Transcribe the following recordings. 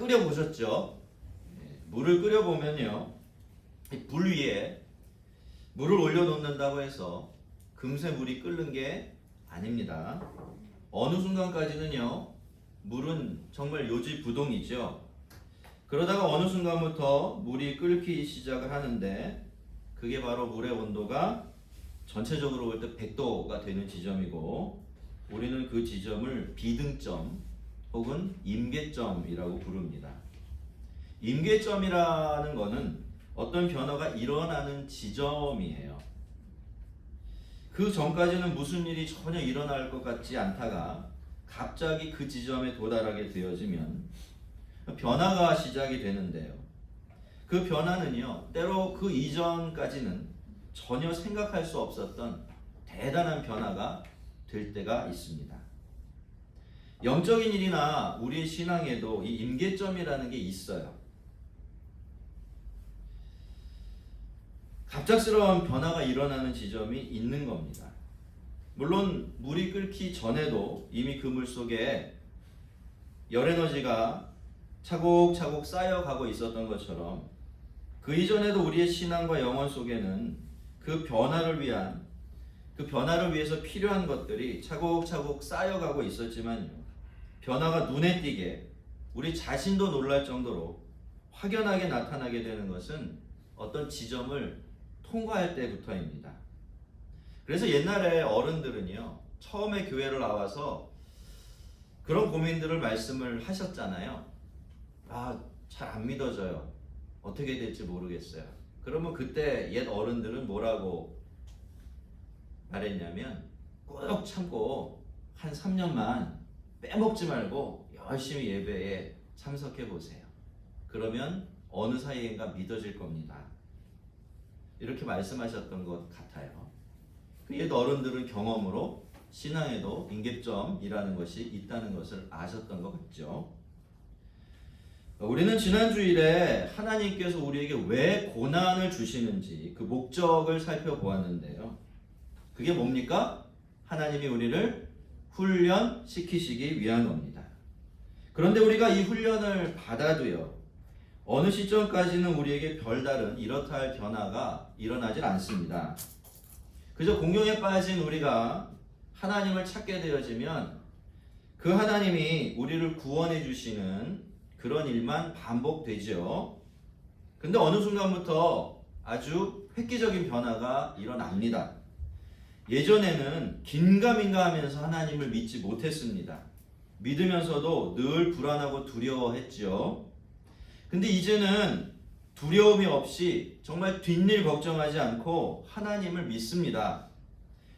끓여 보셨죠? 물을 끓여 보면요, 불 위에 물을 올려놓는다고 해서 금세 물이 끓는 게 아닙니다. 어느 순간까지는요, 물은 정말 요지부동이죠. 그러다가 어느 순간부터 물이 끓기 시작을 하는데, 그게 바로 물의 온도가 전체적으로 볼 때 100도가 되는 지점이고, 우리는 그 지점을 비등점 혹은 임계점이라고 부릅니다. 임계점이라는 것은 어떤 변화가 일어나는 지점이에요. 그 전까지는 무슨 일이 전혀 일어날 것 같지 않다가 갑자기 그 지점에 도달하게 되어지면 변화가 시작이 되는데요. 그 변화는요, 때로 그 이전까지는 전혀 생각할 수 없었던 대단한 변화가 될 때가 있습니다. 영적인 일이나 우리의 신앙에도 이 임계점이라는 게 있어요. 갑작스러운 변화가 일어나는 지점이 있는 겁니다. 물론 물이 끓기 전에도 이미 그 물 속에 열 에너지가 차곡차곡 쌓여가고 있었던 것처럼, 그 이전에도 우리의 신앙과 영혼 속에는 그 변화를 위해서 필요한 것들이 차곡차곡 쌓여가고 있었지만요, 변화가 눈에 띄게 우리 자신도 놀랄 정도로 확연하게 나타나게 되는 것은 어떤 지점을 통과할 때부터입니다. 그래서 옛날에 어른들은요, 처음에 교회를 나와서 그런 고민들을 말씀을 하셨잖아요. 잘 안 믿어져요. 어떻게 될지 모르겠어요. 그러면 그때 옛 어른들은 뭐라고 말했냐면, 꾹 참고 한 3년만 빼먹지 말고 열심히 예배에 참석해 보세요. 그러면 어느 사이인가 믿어질 겁니다. 이렇게 말씀하셨던 것 같아요. 그 옛 어른들은 경험으로 신앙에도 임계점이라는 것이 있다는 것을 아셨던 것 같죠. 우리는 지난 주일에 하나님께서 우리에게 왜 고난을 주시는지 그 목적을 살펴보았는데요. 그게 뭡니까? 하나님이 우리를 훈련시키시기 위한 겁니다. 그런데 우리가 이 훈련을 받아도요, 어느 시점까지는 우리에게 별다른 이렇다 할 변화가 일어나질 않습니다. 그저 공경에 빠진 우리가 하나님을 찾게 되어지면 그 하나님이 우리를 구원해 주시는 그런 일만 반복되죠. 근데 어느 순간부터 아주 획기적인 변화가 일어납니다. 예전에는 긴가민가 하면서 하나님을 믿지 못했습니다. 믿으면서도 늘 불안하고 두려워했죠. 근데 이제는 두려움이 없이 정말 뒷일 걱정하지 않고 하나님을 믿습니다.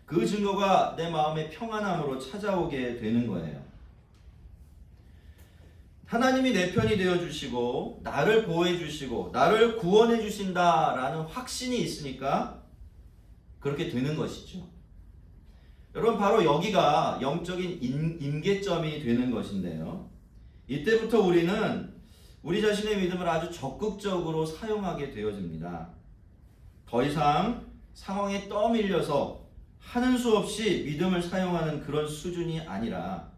그 증거가 내 마음의 평안함으로 찾아오게 되는 거예요. 하나님이 내 편이 되어주시고 나를 보호해주시고 나를 구원해주신다라는 확신이 있으니까 그렇게 되는 것이죠. 여러분, 바로 여기가 영적인 임계점이 되는 것인데요. 이때부터 우리는 우리 자신의 믿음을 아주 적극적으로 사용하게 되어집니다. 더 이상 상황에 떠밀려서 하는 수 없이 믿음을 사용하는 그런 수준이 아니라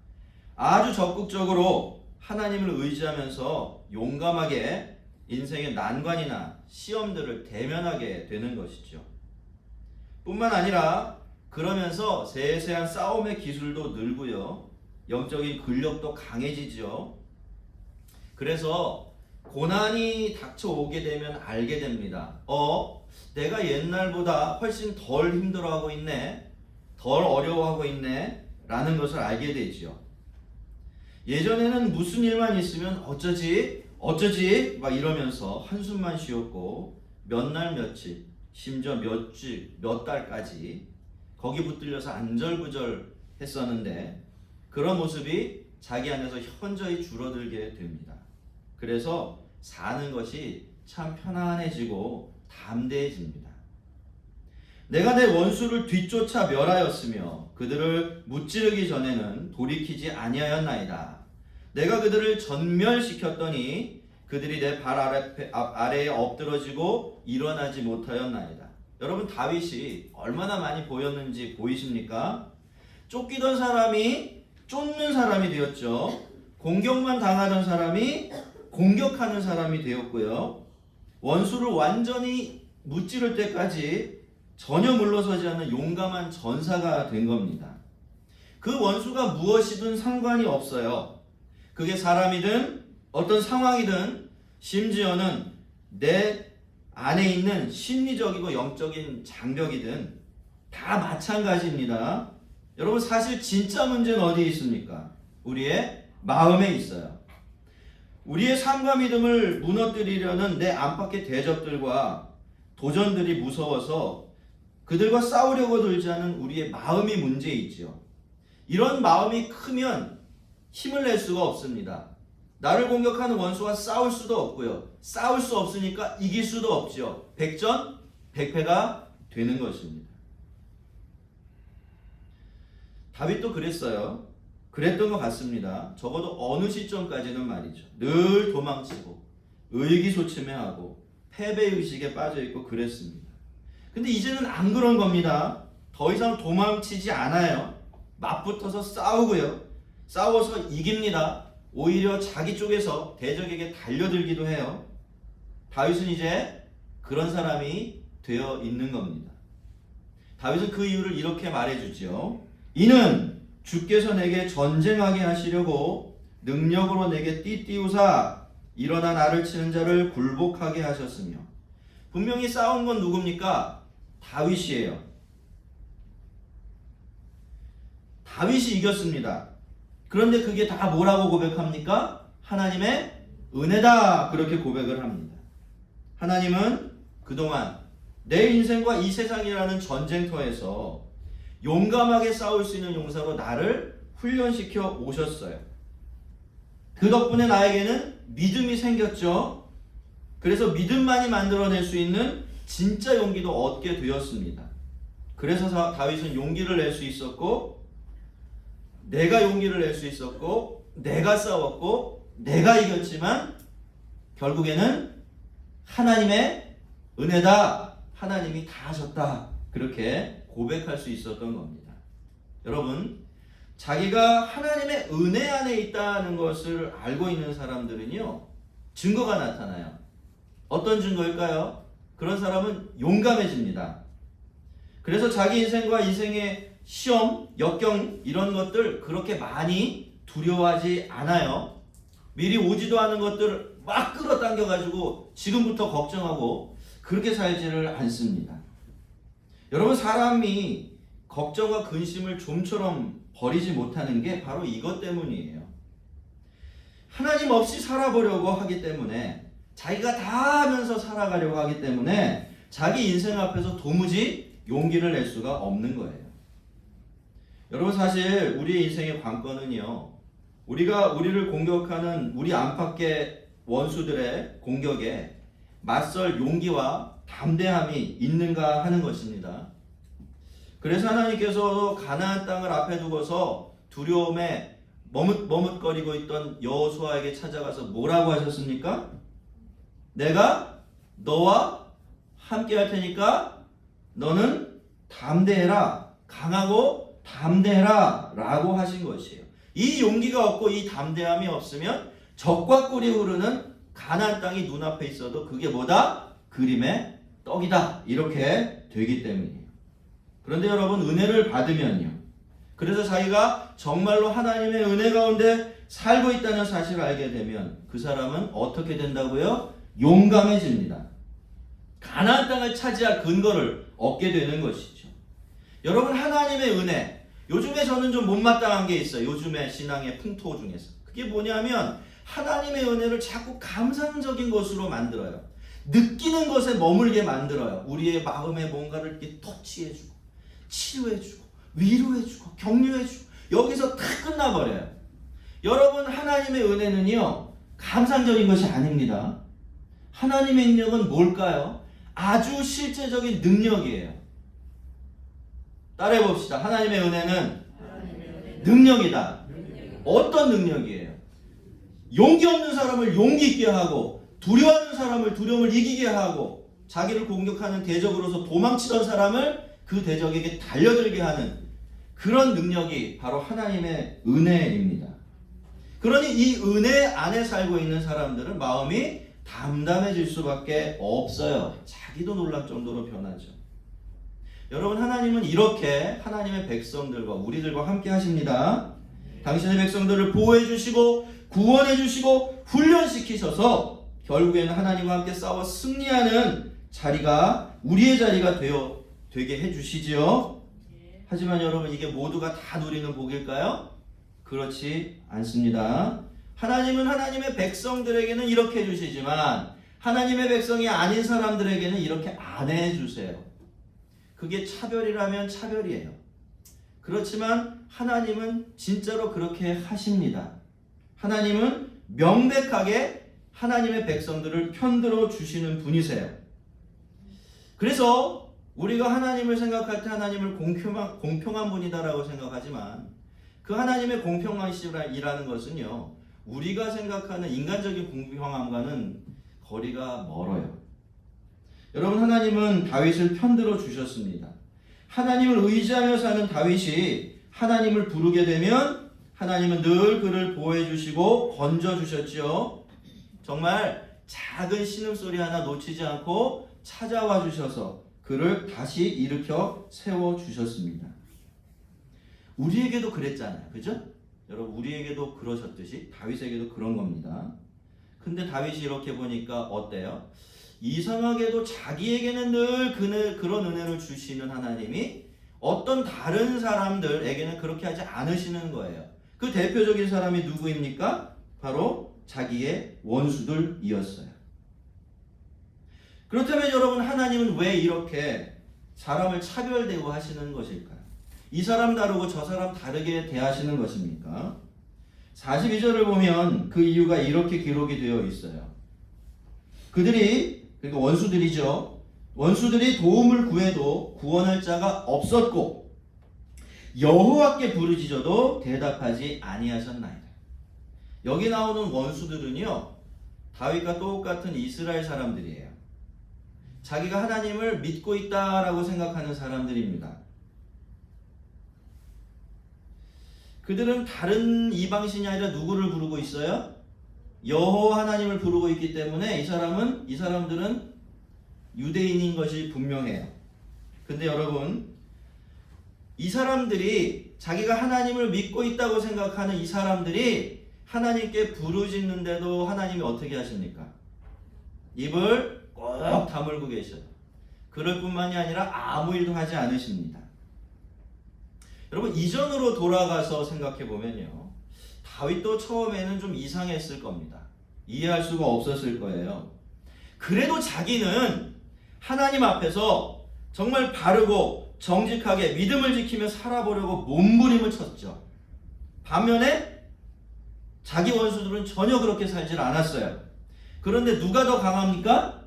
아주 적극적으로 하나님을 의지하면서 용감하게 인생의 난관이나 시험들을 대면하게 되는 것이죠. 뿐만 아니라 그러면서 세세한 싸움의 기술도 늘고요, 영적인 근력도 강해지죠. 그래서 고난이 닥쳐오게 되면 알게 됩니다. 내가 옛날보다 훨씬 덜 힘들어하고 있네, 덜 어려워하고 있네 라는 것을 알게 되죠. 예전에는 무슨 일만 있으면 어쩌지 막 이러면서 한숨만 쉬었고, 몇 날 며칠, 심지어 몇 주, 몇 달까지 거기 붙들려서 안절부절 했었는데, 그런 모습이 자기 안에서 현저히 줄어들게 됩니다. 그래서 사는 것이 참 편안해지고 담대해집니다. 내가 내 원수를 뒤쫓아 멸하였으며 그들을 무찌르기 전에는 돌이키지 아니하였나이다. 내가 그들을 전멸시켰더니 그들이 내 발 아래에 엎드러지고 일어나지 못하였나이다. 여러분, 다윗이 얼마나 많이 보였는지 보이십니까? 쫓기던 사람이 쫓는 사람이 되었죠. 공격만 당하던 사람이 공격하는 사람이 되었고요. 원수를 완전히 무찌를 때까지 전혀 물러서지 않는 용감한 전사가 된 겁니다. 그 원수가 무엇이든 상관이 없어요. 그게 사람이든 어떤 상황이든 심지어는 내 안에 있는 심리적이고 영적인 장벽이든 다 마찬가지입니다. 여러분, 사실 진짜 문제는 어디에 있습니까? 우리의 마음에 있어요. 우리의 삶과 믿음을 무너뜨리려는 내 안팎의 대적들과 도전들이 무서워서 그들과 싸우려고 들지 않은 우리의 마음이 문제이죠. 이런 마음이 크면 힘을 낼 수가 없습니다. 나를 공격하는 원수와 싸울 수도 없고요. 싸울 수 없으니까 이길 수도 없죠. 백전백패가 되는 것입니다. 다윗도 그랬어요. 그랬던 것 같습니다. 적어도 어느 시점까지는 말이죠. 늘 도망치고 의기소침해하고 패배의식에 빠져있고 그랬습니다. 근데 이제는 안 그런 겁니다. 더 이상 도망치지 않아요. 맞붙어서 싸우고요. 싸워서 이깁니다. 오히려 자기 쪽에서 대적에게 달려들기도 해요. 다윗은 이제 그런 사람이 되어 있는 겁니다. 다윗은 그 이유를 이렇게 말해주죠. 이는 주께서 내게 전쟁하게 하시려고 능력으로 내게 띠띠우사 일어나 나를 치는 자를 굴복하게 하셨으며. 분명히 싸운 건 누굽니까? 다윗이에요. 다윗이 이겼습니다. 그런데 그게 다 뭐라고 고백합니까? 하나님의 은혜다, 그렇게 고백을 합니다. 하나님은 그동안 내 인생과 이 세상이라는 전쟁터에서 용감하게 싸울 수 있는 용사로 나를 훈련시켜 오셨어요. 그 덕분에 나에게는 믿음이 생겼죠. 그래서 믿음만이 만들어낼 수 있는 진짜 용기도 얻게 되었습니다. 그래서 다윗은 용기를 낼 수 있었고, 내가 용기를 낼 수 있었고, 내가 싸웠고, 내가 이겼지만 결국에는 하나님의 은혜다, 하나님이 다 하셨다, 그렇게 고백할 수 있었던 겁니다. 여러분, 자기가 하나님의 은혜 안에 있다는 것을 알고 있는 사람들은요, 증거가 나타나요. 어떤 증거일까요? 그런 사람은 용감해집니다. 그래서 자기 인생과 인생의 시험, 역경 이런 것들 그렇게 많이 두려워하지 않아요. 미리 오지도 않은 것들을 막 끌어당겨 가지고 지금부터 걱정하고 그렇게 살지를 않습니다. 여러분, 사람이 걱정과 근심을 좀처럼 버리지 못하는 게 바로 이것 때문이에요. 하나님 없이 살아보려고 하기 때문에, 자기가 다 하면서 살아가려고 하기 때문에 자기 인생 앞에서 도무지 용기를 낼 수가 없는 거예요. 여러분, 사실 우리의 인생의 관건은요, 우리가 우리를 공격하는 우리 안팎의 원수들의 공격에 맞설 용기와 담대함이 있는가 하는 것입니다. 그래서 하나님께서 가나안 땅을 앞에 두고서 두려움에 머뭇거리고 있던 여호수아에게 찾아가서 뭐라고 하셨습니까? 내가 너와 함께 할 테니까 너는 담대해라, 강하고 담대해라 라고 하신 것이에요. 이 용기가 없고 이 담대함이 없으면 적과 꿀이 흐르는 가나안 땅이 눈앞에 있어도 그게 뭐다? 그림의 떡이다, 이렇게 되기 때문이에요. 그런데 여러분, 은혜를 받으면요, 그래서 자기가 정말로 하나님의 은혜 가운데 살고 있다는 사실을 알게 되면 그 사람은 어떻게 된다고요? 용감해집니다. 가나안 땅을 차지할 근거를 얻게 되는 것이죠. 여러분, 하나님의 은혜, 요즘에 저는 좀 못마땅한 게 있어요. 요즘에 신앙의 풍토 중에서. 그게 뭐냐면 하나님의 은혜를 자꾸 감상적인 것으로 만들어요. 느끼는 것에 머물게 만들어요. 우리의 마음에 뭔가를 이렇게 터치해주고 치유해주고 위로해주고 격려해주고 여기서 다 끝나버려요. 여러분, 하나님의 은혜는요, 감상적인 것이 아닙니다. 하나님의 능력은 뭘까요? 아주 실제적인 능력이에요. 따라해 봅시다. 하나님의 은혜는 능력이다. 어떤 능력이에요? 용기 없는 사람을 용기 있게 하고, 두려워하는 사람을 두려움을 이기게 하고, 자기를 공격하는 대적으로서 도망치던 사람을 그 대적에게 달려들게 하는 그런 능력이 바로 하나님의 은혜입니다. 그러니 이 은혜 안에 살고 있는 사람들은 마음이 담담해질 수밖에 없어요. 자기도 놀랄 정도로 변하죠. 여러분, 하나님은 이렇게 하나님의 백성들과 우리들과 함께 하십니다. 당신의 백성들을 보호해 주시고 구원해 주시고 훈련시키셔서 결국에는 하나님과 함께 싸워 승리하는 자리가 우리의 자리가 되게 해주시지요. 하지만 여러분, 이게 모두가 다 누리는 복일까요? 그렇지 않습니다. 하나님은 하나님의 백성들에게는 이렇게 해주시지만 하나님의 백성이 아닌 사람들에게는 이렇게 안 해주세요. 그게 차별이라면 차별이에요. 그렇지만 하나님은 진짜로 그렇게 하십니다. 하나님은 명백하게 하나님의 백성들을 편들어 주시는 분이세요. 그래서 우리가 하나님을 생각할 때 하나님을 공평한 분이다라고 생각하지만 그 하나님의 공평하시라는 것은요, 우리가 생각하는 인간적인 공평함과는 거리가 멀어요. 여러분, 하나님은 다윗을 편들어 주셨습니다. 하나님을 의지하며 사는 다윗이 하나님을 부르게 되면 하나님은 늘 그를 보호해 주시고 건져 주셨죠. 정말 작은 신음소리 하나 놓치지 않고 찾아와 주셔서 그를 다시 일으켜 세워 주셨습니다. 우리에게도 그랬잖아요. 그죠? 여러분, 우리에게도 그러셨듯이 다윗에게도 그런 겁니다. 근데 다윗이 이렇게 보니까 어때요? 이상하게도 자기에게는 늘 그런 은혜를 주시는 하나님이 어떤 다른 사람들에게는 그렇게 하지 않으시는 거예요. 그 대표적인 사람이 누구입니까? 바로 자기의 원수들이었어요. 그렇다면 여러분, 하나님은 왜 이렇게 사람을 차별대우 하시는 것일까요? 이 사람 다르고 저 사람 다르게 대하시는 것입니까? 42절을 보면 그 이유가 이렇게 기록이 되어 있어요. 그들이, 그러니까 원수들이죠. 원수들이 도움을 구해도 구원할 자가 없었고 여호와께 부르짖어도 대답하지 아니하셨나이다. 여기 나오는 원수들은요, 다윗과 똑같은 이스라엘 사람들이에요. 자기가 하나님을 믿고 있다라고 생각하는 사람들입니다. 그들은 다른 이방신이 아니라 누구를 부르고 있어요? 여호와 하나님을 부르고 있기 때문에 이 사람들은 유대인인 것이 분명해요. 근데 여러분, 이 사람들이 자기가 하나님을 믿고 있다고 생각하는 이 사람들이 하나님께 부르짖는데도 하나님이 어떻게 하십니까? 입을 꼭 다물고 계셔요. 그럴 뿐만이 아니라 아무 일도 하지 않으십니다. 여러분, 이전으로 돌아가서 생각해 보면요, 다윗도 처음에는 좀 이상했을 겁니다. 이해할 수가 없었을 거예요. 그래도 자기는 하나님 앞에서 정말 바르고 정직하게 믿음을 지키며 살아보려고 몸부림을 쳤죠. 반면에 자기 원수들은 전혀 그렇게 살질 않았어요. 그런데 누가 더 강합니까?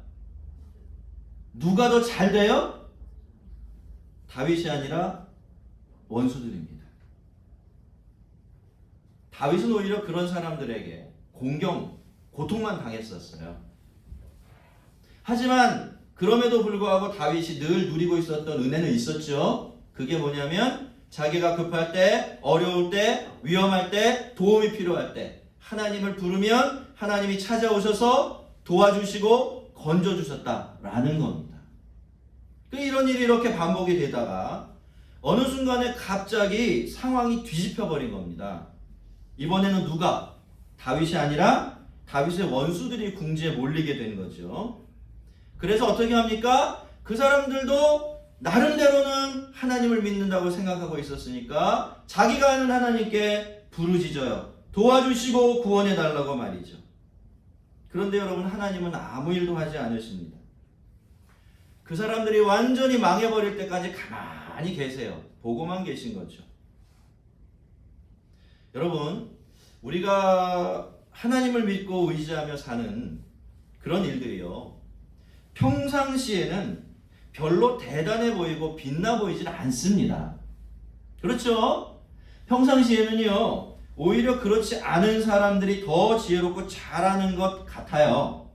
누가 더 잘 돼요? 다윗이 아니라 원수들입니다. 다윗은 오히려 그런 사람들에게 고통만 당했었어요. 하지만 그럼에도 불구하고 다윗이 늘 누리고 있었던 은혜는 있었죠. 그게 뭐냐면 자기가 급할 때, 어려울 때, 위험할 때, 도움이 필요할 때 하나님을 부르면 하나님이 찾아오셔서 도와주시고 건져주셨다라는 겁니다. 이런 일이 이렇게 반복이 되다가 어느 순간에 갑자기 상황이 뒤집혀 버린 겁니다. 이번에는 누가? 다윗이 아니라 다윗의 원수들이 궁지에 몰리게 된 거죠. 그래서 어떻게 합니까? 그 사람들도 나름대로는 하나님을 믿는다고 생각하고 있었으니까 자기가 아는 하나님께 부르짖어요. 도와주시고 구원해 달라고 말이죠. 그런데 여러분, 하나님은 아무 일도 하지 않으십니다. 그 사람들이 완전히 망해버릴 때까지 가만히 계세요. 보고만 계신 거죠. 여러분, 우리가 하나님을 믿고 의지하며 사는 그런 일들이요, 평상시에는 별로 대단해 보이고 빛나 보이질 않습니다. 그렇죠? 평상시에는요, 오히려 그렇지 않은 사람들이 더 지혜롭고 잘하는 것 같아요.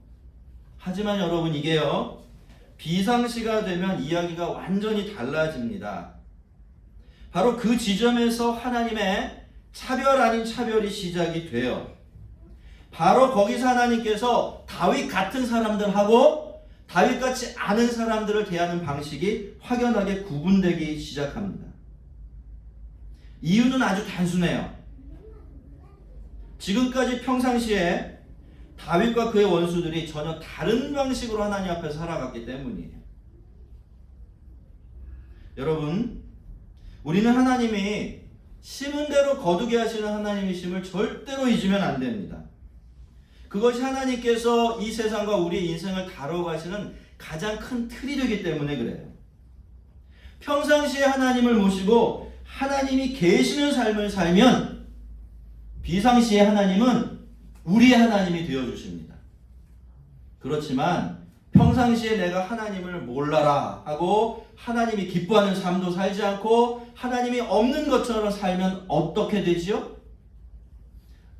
하지만 여러분, 이게요, 비상시가 되면 이야기가 완전히 달라집니다. 바로 그 지점에서 하나님의 차별 아닌 차별이 시작이 돼요. 바로 거기서 하나님께서 다윗 같은 사람들하고 다윗같이 않은 사람들을 대하는 방식이 확연하게 구분되기 시작합니다. 이유는 아주 단순해요. 지금까지 평상시에 다윗과 그의 원수들이 전혀 다른 방식으로 하나님 앞에 살아갔기 때문이에요. 여러분, 우리는 하나님이 심은 대로 거두게 하시는 하나님이심을 절대로 잊으면 안 됩니다. 그것이 하나님께서 이 세상과 우리의 인생을 다뤄가시는 가장 큰 틀이 되기 때문에 그래요. 평상시에 하나님을 모시고 하나님이 계시는 삶을 살면 비상시에 하나님은 우리의 하나님이 되어주십니다. 그렇지만 평상시에 내가 하나님을 몰라라 하고 하나님이 기뻐하는 삶도 살지 않고 하나님이 없는 것처럼 살면 어떻게 되지요?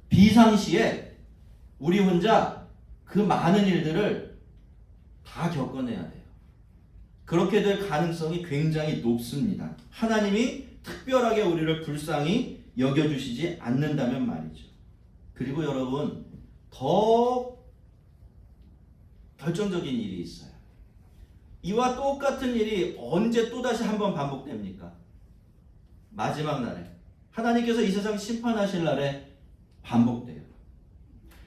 비상시에 우리 혼자 그 많은 일들을 다 겪어내야 돼요. 그렇게 될 가능성이 굉장히 높습니다. 하나님이 특별하게 우리를 불쌍히 여겨주시지 않는다면 말이죠. 그리고 여러분, 더 결정적인 일이 있어요. 이와 똑같은 일이 언제 또다시 한번 반복됩니까? 마지막 날에. 하나님께서 이 세상 심판하실 날에 반복돼요.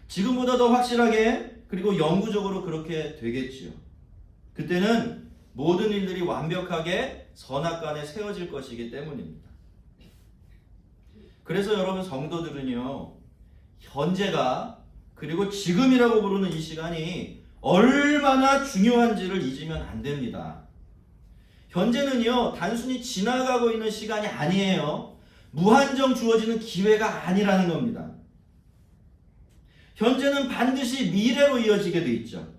지금보다 더 확실하게 그리고 영구적으로 그렇게 되겠지요. 그때는 모든 일들이 완벽하게 선악간에 세워질 것이기 때문입니다. 그래서 여러분 성도들은요, 현재가 그리고 지금이라고 부르는 이 시간이 얼마나 중요한지를 잊으면 안 됩니다. 현재는요, 단순히 지나가고 있는 시간이 아니에요. 무한정 주어지는 기회가 아니라는 겁니다. 현재는 반드시 미래로 이어지게 돼 있죠.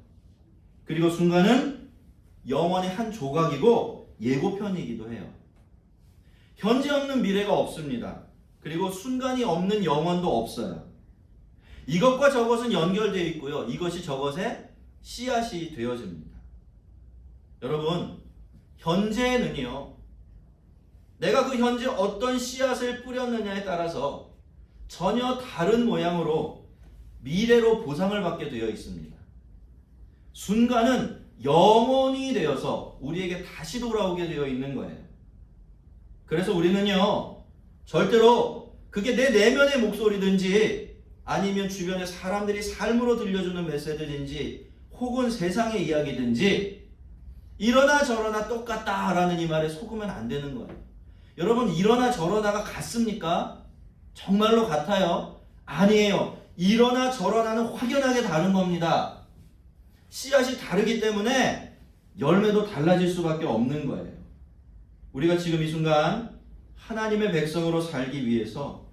그리고 순간은 영원의 한 조각이고 예고편이기도 해요. 현재 없는 미래가 없습니다. 그리고 순간이 없는 영원도 없어요. 이것과 저것은 연결되어 있고요. 이것이 저것의 씨앗이 되어집니다. 여러분, 현재는요, 내가 그 현재 어떤 씨앗을 뿌렸느냐에 따라서 전혀 다른 모양으로 미래로 보상을 받게 되어 있습니다. 순간은 영원이 되어서 우리에게 다시 돌아오게 되어 있는 거예요. 그래서 우리는요, 절대로 그게 내 내면의 목소리든지 아니면 주변의 사람들이 삶으로 들려주는 메시지든지 혹은 세상의 이야기든지 이러나 저러나 똑같다라는 이 말에 속으면 안 되는 거예요. 여러분, 이러나 저러나가 같습니까? 정말로 같아요? 아니에요. 이러나 저러나는 확연하게 다른 겁니다. 씨앗이 다르기 때문에 열매도 달라질 수밖에 없는 거예요. 우리가 지금 이 순간 하나님의 백성으로 살기 위해서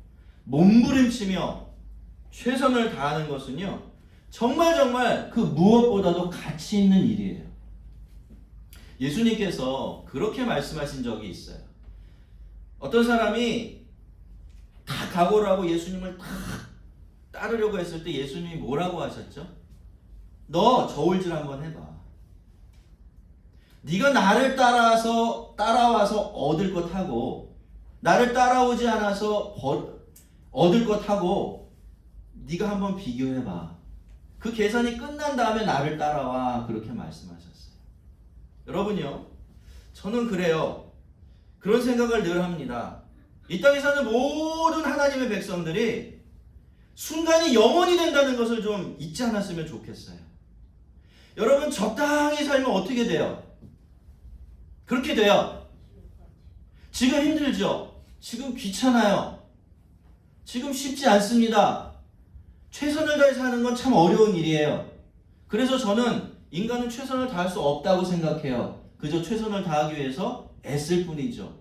몸부림치며 최선을 다하는 것은요, 정말 그 무엇보다도 가치 있는 일이에요. 예수님께서 그렇게 말씀하신 적이 있어요. 어떤 사람이 다 각오를 하고 예수님을 다 따르려고 했을 때 예수님이 뭐라고 하셨죠? 너 저울질 한번 해봐. 네가 나를 따라와서 얻을 것 하고 나를 따라오지 않아서 얻을 것 하고 네가 한번 비교해봐. 그 계산이 끝난 다음에 나를 따라와. 그렇게 말씀하셨어요. 여러분요, 저는 그래요. 그런 생각을 늘 합니다. 이 땅에 사는 모든 하나님의 백성들이 순간이 영원이 된다는 것을 좀 잊지 않았으면 좋겠어요. 여러분, 적당히 살면 어떻게 돼요? 그렇게 돼요. 지금 힘들죠? 지금 귀찮아요. 지금 쉽지 않습니다. 최선을 다해 사는 건 참 어려운 일이에요. 그래서 저는 인간은 최선을 다할 수 없다고 생각해요. 그저 최선을 다하기 위해서 애쓸 뿐이죠.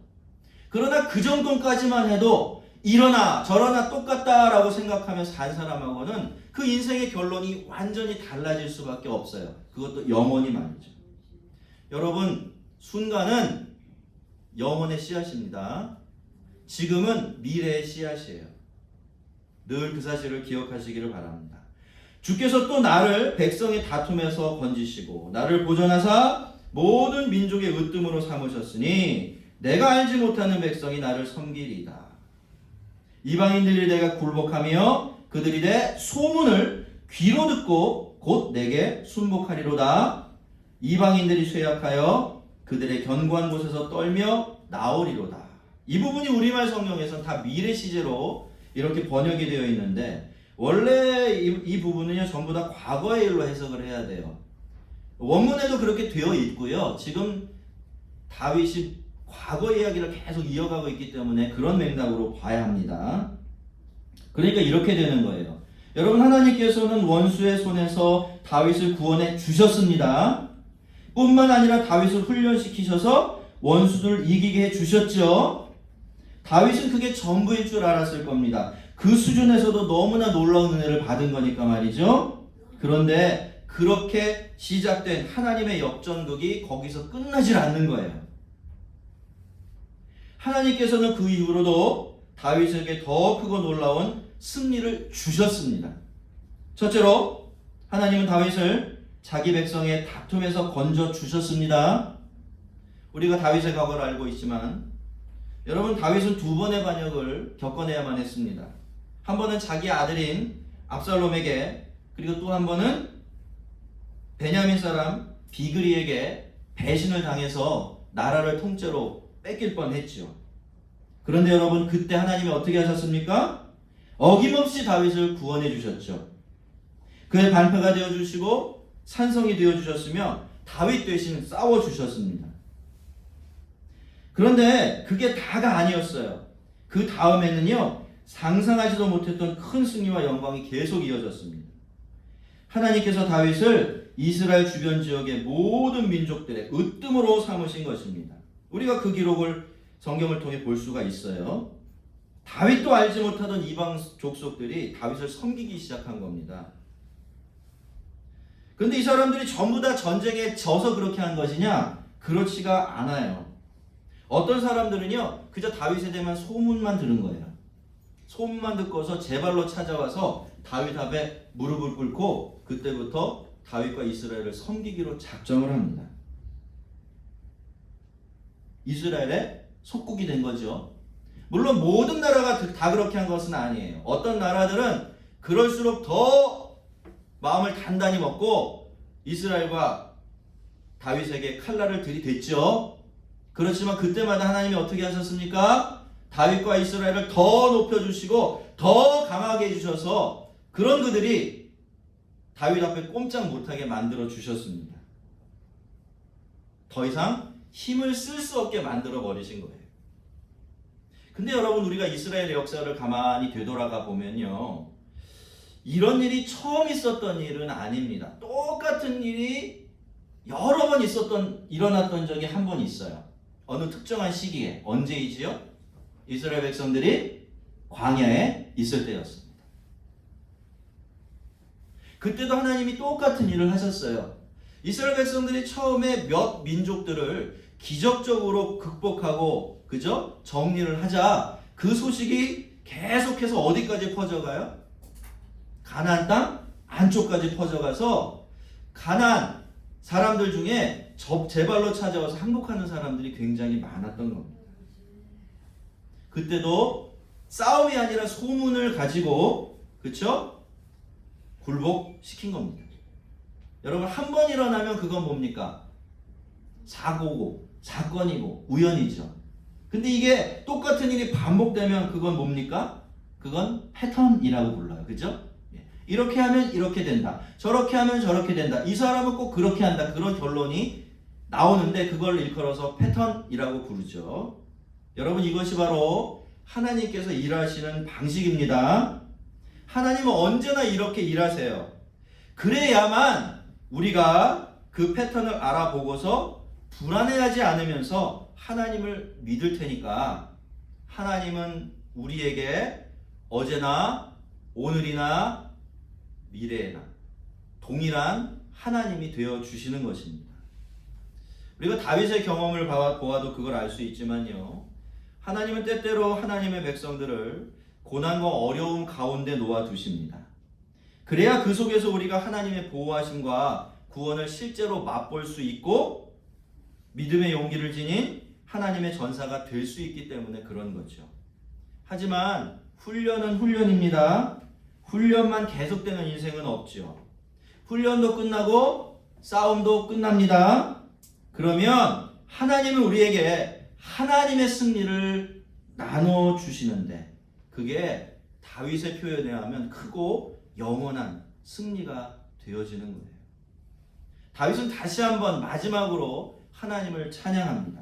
그러나 그 정도까지만 해도 이러나 저러나 똑같다라고 생각하며 산 사람하고는 그 인생의 결론이 완전히 달라질 수밖에 없어요. 그것도 영원히 말이죠. 여러분, 순간은 영혼의 씨앗입니다. 지금은 미래의 씨앗이에요. 늘 그 사실을 기억하시기를 바랍니다. 주께서 또 나를 백성의 다툼에서 건지시고 나를 보존하사 모든 민족의 으뜸으로 삼으셨으니 내가 알지 못하는 백성이 나를 섬기리이다. 이방인들이 내가 굴복하며 그들이 내 소문을 귀로 듣고 곧 내게 순복하리로다. 이방인들이 쇠약하여 그들의 견고한 곳에서 떨며 나오리로다. 이 부분이 우리말 성경에서는 다 미래 시제로 이렇게 번역이 되어 있는데 원래 이 부분은요 전부 다 과거의 일로 해석을 해야 돼요. 원문에도 그렇게 되어 있고요. 지금 다윗이 과거 이야기를 계속 이어가고 있기 때문에 그런 맥락으로 봐야 합니다. 그러니까 이렇게 되는 거예요. 여러분, 하나님께서는 원수의 손에서 다윗을 구원해 주셨습니다. 뿐만 아니라 다윗을 훈련시키셔서 원수들 이기게 해 주셨죠. 다윗은 그게 전부일 줄 알았을 겁니다. 그 수준에서도 너무나 놀라운 은혜를 받은 거니까 말이죠. 그런데 그렇게 시작된 하나님의 역전극이 거기서 끝나질 않는 거예요. 하나님께서는 그 이후로도 다윗에게 더 크고 놀라운 승리를 주셨습니다. 첫째로 하나님은 다윗을 자기 백성의 다툼에서 건져 주셨습니다. 우리가 다윗의 과거를 알고 있지만 여러분, 다윗은 두 번의 반역을 겪어내야만 했습니다. 한 번은 자기 아들인 압살롬에게, 그리고 또 한 번은 베냐민 사람 비그리에게 배신을 당해서 나라를 통째로 뺏길 뻔했죠. 그런데 여러분, 그때 하나님이 어떻게 하셨습니까? 어김없이 다윗을 구원해 주셨죠. 그의 반패가 되어 주시고 산성이 되어 주셨으며 다윗 대신 싸워 주셨습니다. 그런데 그게 다가 아니었어요. 그 다음에는요, 상상하지도 못했던 큰 승리와 영광이 계속 이어졌습니다. 하나님께서 다윗을 이스라엘 주변 지역의 모든 민족들의 으뜸으로 삼으신 것입니다. 우리가 그 기록을 성경을 통해 볼 수가 있어요. 다윗도 알지 못하던 이방 족속들이 다윗을 섬기기 시작한 겁니다. 그런데 이 사람들이 전부 다 전쟁에 져서 그렇게 한 것이냐? 그렇지가 않아요. 어떤 사람들은요, 그저 다윗에 대한 소문만 들은 거예요. 소문만 듣고서 제 발로 찾아와서 다윗 앞에 무릎을 꿇고 그때부터 다윗과 이스라엘을 섬기기로 작정을 합니다. 이스라엘의 속국이 된 거죠. 물론 모든 나라가 다 그렇게 한 것은 아니에요. 어떤 나라들은 그럴수록 더 마음을 단단히 먹고 이스라엘과 다윗에게 칼날을 들이댔죠. 그렇지만 그때마다 하나님이 어떻게 하셨습니까? 다윗과 이스라엘을 더 높여주시고 더 강하게 해주셔서 그런 그들이 다윗 앞에 꼼짝 못하게 만들어 주셨습니다. 더 이상 힘을 쓸 수 없게 만들어 버리신 거예요. 근데 여러분, 우리가 이스라엘의 역사를 가만히 되돌아가 보면요, 이런 일이 처음 있었던 일은 아닙니다. 똑같은 일이 여러 번 일어났던 적이 한 번 있어요. 어느 특정한 시기에. 언제이지요? 이스라엘 백성들이 광야에 있을 때였습니다. 그때도 하나님이 똑같은 일을 하셨어요. 이스라엘 백성들이 처음에 몇 민족들을 기적적으로 극복하고, 그죠? 정리를 하자. 그 소식이 계속해서 어디까지 퍼져가요? 가나안 땅 안쪽까지 퍼져가서 가나안 사람들 중에 제 발로 찾아와서 항복하는 사람들이 굉장히 많았던 겁니다. 그때도 싸움이 아니라 소문을 가지고, 그쵸? 굴복시킨 겁니다. 여러분, 한 번 일어나면 그건 뭡니까? 사고고, 사건이고, 우연이죠. 근데 이게 똑같은 일이 반복되면 그건 뭡니까? 그건 패턴이라고 불러요. 그죠? 이렇게 하면 이렇게 된다. 저렇게 하면 저렇게 된다. 이 사람은 꼭 그렇게 한다. 그런 결론이 나오는데 그걸 일컬어서 패턴이라고 부르죠. 여러분, 이것이 바로 하나님께서 일하시는 방식입니다. 하나님은 언제나 이렇게 일하세요. 그래야만 우리가 그 패턴을 알아보고서 불안해하지 않으면서 하나님을 믿을 테니까, 하나님은 우리에게 어제나 오늘이나 미래나 동일한 하나님이 되어 주시는 것입니다. 우리가 다윗의 경험을 보아도 그걸 알 수 있지만요, 하나님은 때때로 하나님의 백성들을 고난과 어려움 가운데 놓아 두십니다. 그래야 그 속에서 우리가 하나님의 보호하심과 구원을 실제로 맛볼 수 있고 믿음의 용기를 지닌 하나님의 전사가 될 수 있기 때문에 그런 거죠. 하지만 훈련은 훈련입니다. 훈련만 계속되는 인생은 없죠. 훈련도 끝나고 싸움도 끝납니다. 그러면 하나님은 우리에게 하나님의 승리를 나눠주시는데 그게 다윗의 표현에 의하면 크고 영원한 승리가 되어지는 거예요. 다윗은 다시 한번 마지막으로 하나님을 찬양합니다.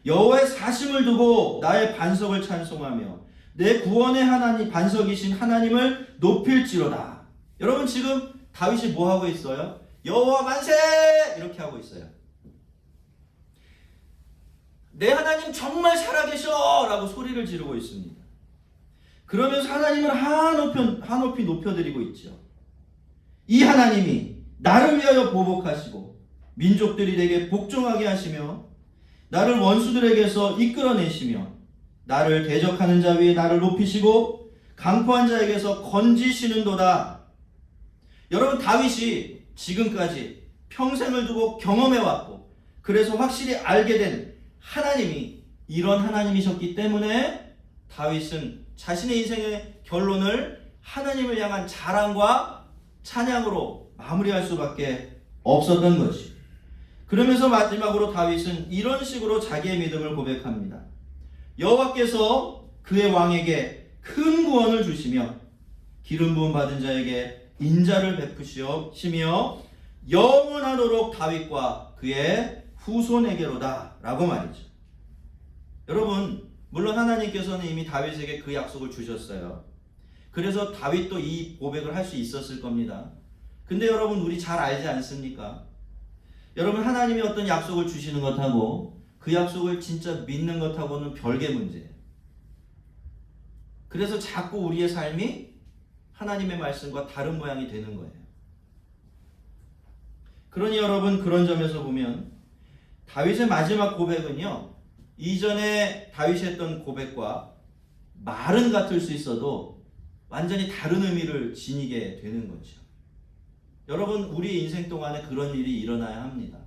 여호와의 사심을 두고 나의 반석을 찬송하며 내 구원의 하나님 반석이신 하나님을 높일지로다. 여러분 지금 다윗이 뭐 하고 있어요? 여호와 만세! 이렇게 하고 있어요. 내 하나님 정말 살아계셔! 라고 소리를 지르고 있습니다. 그러면서 하나님을 한높이 높여드리고 있죠. 이 하나님이 나를 위하여 보복하시고 민족들이 내게 복종하게 하시며 나를 원수들에게서 이끌어내시며 나를 대적하는 자 위에 나를 높이시고 강포한 자에게서 건지시는도다. 여러분 다윗이 지금까지 평생을 두고 경험해왔고 그래서 확실히 알게 된 하나님이 이런 하나님이셨기 때문에 다윗은 자신의 인생의 결론을 하나님을 향한 자랑과 찬양으로 마무리할 수밖에 없었던 것이. 그러면서 마지막으로 다윗은 이런 식으로 자기의 믿음을 고백합니다. 여호와께서 그의 왕에게 큰 구원을 주시며 기름 부음 받은 자에게 인자를 베푸시며 영원하도록 다윗과 그의 후손에게로다 라고 말이죠. 여러분 물론 하나님께서는 이미 다윗에게 그 약속을 주셨어요. 그래서 다윗도 이 고백을 할 수 있었을 겁니다. 근데 여러분 우리 잘 알지 않습니까? 여러분 하나님이 어떤 약속을 주시는 것하고 그 약속을 진짜 믿는 것하고는 별개 문제예요. 그래서 자꾸 우리의 삶이 하나님의 말씀과 다른 모양이 되는 거예요. 그러니 여러분 그런 점에서 보면 다윗의 마지막 고백은요, 이전에 다윗이 했던 고백과 말은 같을 수 있어도 완전히 다른 의미를 지니게 되는 거죠. 여러분 우리 인생 동안에 그런 일이 일어나야 합니다.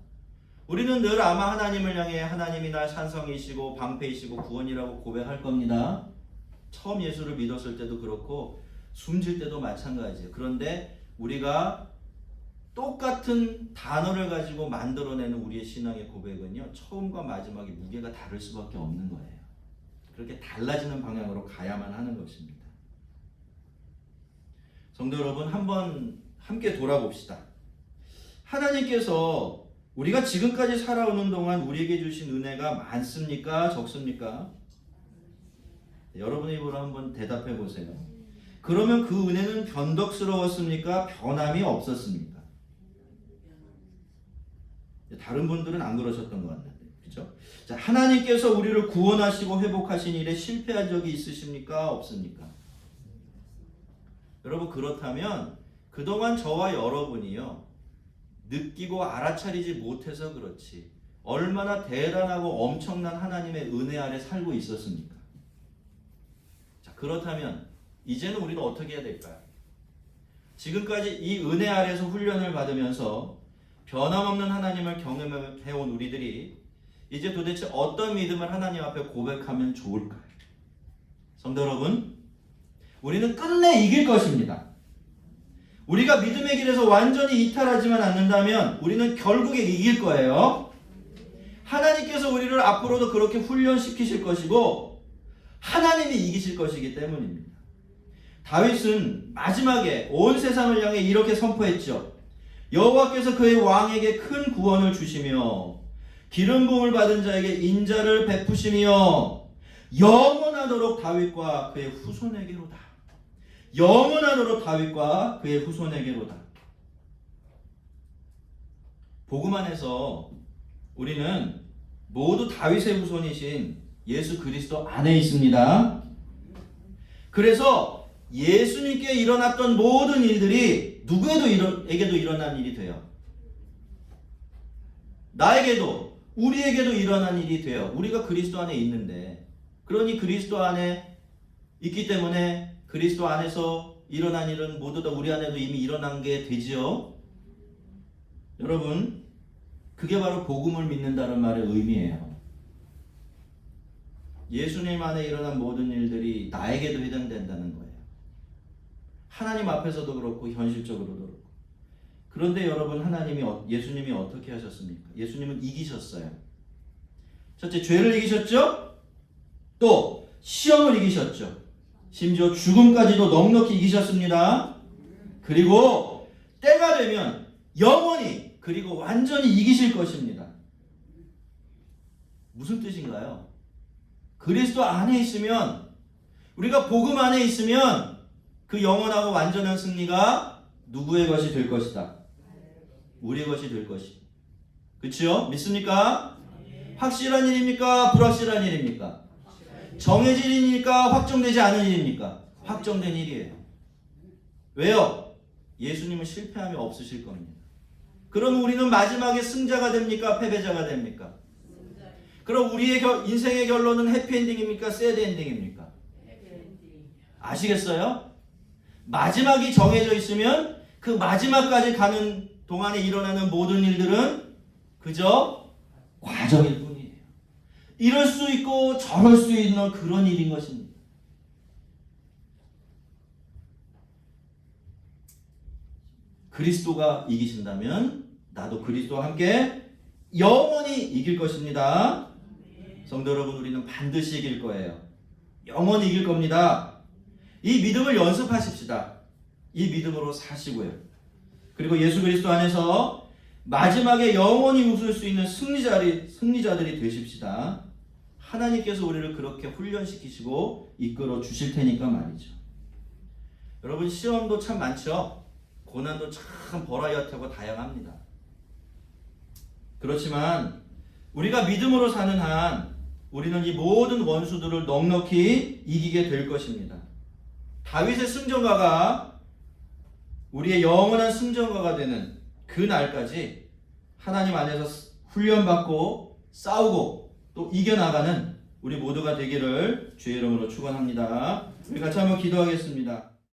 우리는 늘 아마 하나님을 향해 하나님이 날 산성이시고 방패이시고 구원이라고 고백할 겁니다. 처음 예수를 믿었을 때도 그렇고 숨질 때도 마찬가지예요. 그런데 우리가 똑같은 단어를 가지고 만들어내는 우리의 신앙의 고백은요, 처음과 마지막에 무게가 다를 수밖에 없는 거예요. 그렇게 달라지는 방향으로 가야만 하는 것입니다. 성도 여러분, 한번 함께 돌아봅시다. 하나님께서 우리가 지금까지 살아오는 동안 우리에게 주신 은혜가 많습니까? 적습니까? 여러분의 입으로 한번 대답해 보세요. 그러면 그 은혜는 변덕스러웠습니까? 변함이 없었습니까? 다른 분들은 안 그러셨던 것 같는데, 그렇죠? 자, 하나님께서 우리를 구원하시고 회복하신 일에 실패한 적이 있으십니까? 없습니까? 여러분 그렇다면 그동안 저와 여러분이요, 느끼고 알아차리지 못해서 그렇지 얼마나 대단하고 엄청난 하나님의 은혜 아래 살고 있었습니까? 자, 그렇다면 이제는 우리는 어떻게 해야 될까요? 지금까지 이 은혜 아래서 훈련을 받으면서 변함없는 하나님을 경험해온 우리들이 이제 도대체 어떤 믿음을 하나님 앞에 고백하면 좋을까요? 성도 여러분, 우리는 끝내 이길 것입니다. 우리가 믿음의 길에서 완전히 이탈하지만 않는다면 우리는 결국에 이길 거예요. 하나님께서 우리를 앞으로도 그렇게 훈련시키실 것이고 하나님이 이기실 것이기 때문입니다. 다윗은 마지막에 온 세상을 향해 이렇게 선포했죠. 여호와께서 그의 왕에게 큰 구원을 주시며 기름 부음을 받은 자에게 인자를 베푸시며 영원하도록 다윗과 그의 후손에게로다. 영원하도록 다윗과 그의 후손에게로다. 복음 안에서 우리는 모두 다윗의 후손이신 예수 그리스도 안에 있습니다. 그래서 예수님께 일어났던 모든 일들이 누구에게도 일어난 일이 돼요. 나에게도 우리에게도 일어난 일이 돼요. 우리가 그리스도 안에 있는데, 그러니 그리스도 안에 있기 때문에 그리스도 안에서 일어난 일은 모두 다 우리 안에도 이미 일어난 게 되지요. 여러분, 그게 바로 복음을 믿는다는 말의 의미예요. 예수님 안에 일어난 모든 일들이 나에게도 해당된다는 거예요. 하나님 앞에서도 그렇고 현실적으로도 그렇고. 그런데 여러분, 예수님이 어떻게 하셨습니까? 예수님은 이기셨어요. 첫째, 죄를 이기셨죠? 또 시험을 이기셨죠. 심지어 죽음까지도 넉넉히 이기셨습니다. 그리고 때가 되면 영원히 그리고 완전히 이기실 것입니다. 무슨 뜻인가요? 그리스도 안에 있으면, 우리가 복음 안에 있으면 그 영원하고 완전한 승리가 누구의 것이 될 것이다? 우리의 것이 될 것이다. 그렇죠? 믿습니까? 확실한 일입니까? 불확실한 일입니까? 정해진 일입니까? 확정되지 않은 일입니까? 확정된 일이에요. 왜요? 예수님은 실패함이 없으실 겁니다. 그럼 우리는 마지막에 승자가 됩니까? 패배자가 됩니까? 그럼 우리의 인생의 결론은 해피엔딩입니까? 새드엔딩입니까? 아시겠어요? 마지막이 정해져 있으면 그 마지막까지 가는 동안에 일어나는 모든 일들은 그저 과정일 뿐이에요. 이럴 수 있고 저럴 수 있는 그런 일인 것입니다. 그리스도가 이기신다면 나도 그리스도와 함께 영원히 이길 것입니다. 성도 여러분, 우리는 반드시 이길 거예요. 영원히 이길 겁니다. 이 믿음을 연습하십시다. 이 믿음으로 사시고요. 그리고 예수 그리스도 안에서 마지막에 영원히 웃을 수 있는 승리자들이 되십시다. 하나님께서 우리를 그렇게 훈련시키시고 이끌어 주실 테니까 말이죠. 여러분, 시험도 참 많죠. 고난도 참 버라이어티하고 다양합니다. 그렇지만 우리가 믿음으로 사는 한 우리는 이 모든 원수들을 넉넉히 이기게 될 것입니다. 다윗의 승전가가 우리의 영원한 승전가가 되는 그 날까지 하나님 안에서 훈련받고 싸우고 또 이겨나가는 우리 모두가 되기를 주의 이름으로 축원합니다. 우리 같이 한번 기도하겠습니다.